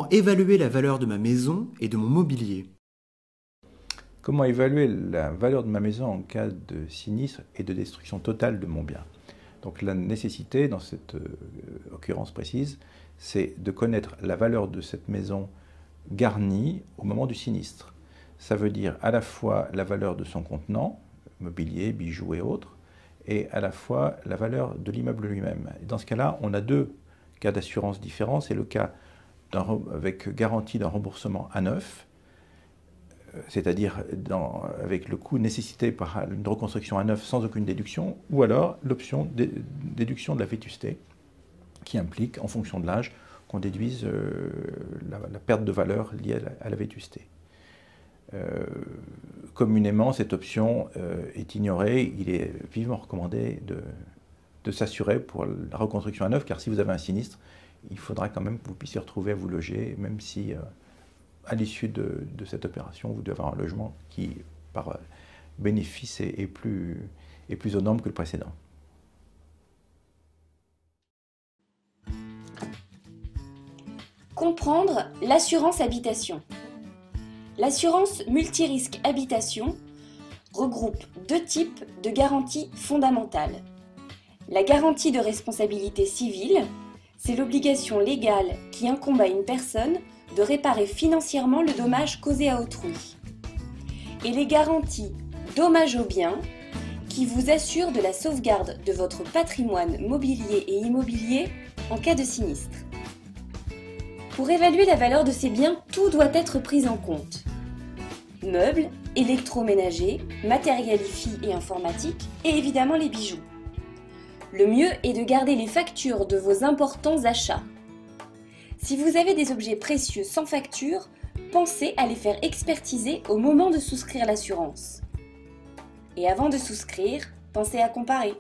Comment évaluer la valeur de ma maison et de mon mobilier? Comment évaluer la valeur de ma maison en cas de sinistre et de destruction totale de mon bien? Donc la nécessité, dans cette occurrence précise, c'est de connaître la valeur de cette maison garnie au moment du sinistre. Ça veut dire à la fois la valeur de son contenant, mobilier, bijoux et autres, et à la fois la valeur de l'immeuble lui-même. Dans ce cas-là, on a deux cas d'assurance différents. C'est le cas avec garantie d'un remboursement à neuf, c'est-à-dire avec le coût nécessité par une reconstruction à neuf sans aucune déduction, ou alors l'option déduction de la vétusté, qui implique, en fonction de l'âge, qu'on déduise la perte de valeur liée à la vétusté. Communément, cette option est ignorée. Il est vivement recommandé de s'assurer pour la reconstruction à neuf, car si vous avez un sinistre, il faudra quand même que vous puissiez retrouver à vous loger, même si à l'issue de cette opération, vous devez avoir un logement qui, par bénéfice, est plus aux normes que le précédent. Comprendre l'assurance habitation. L'assurance multirisque habitation regroupe deux types de garanties fondamentales. La garantie de responsabilité civile, c'est l'obligation légale qui incombe à une personne de réparer financièrement le dommage causé à autrui. Et les garanties dommages aux biens, qui vous assurent de la sauvegarde de votre patrimoine mobilier et immobilier en cas de sinistre. Pour évaluer la valeur de ces biens, tout doit être pris en compte. Meubles, électroménagers, matériel IFI et informatique, et évidemment les bijoux. Le mieux est de garder les factures de vos importants achats. Si vous avez des objets précieux sans facture, pensez à les faire expertiser au moment de souscrire l'assurance. Et avant de souscrire, pensez à comparer.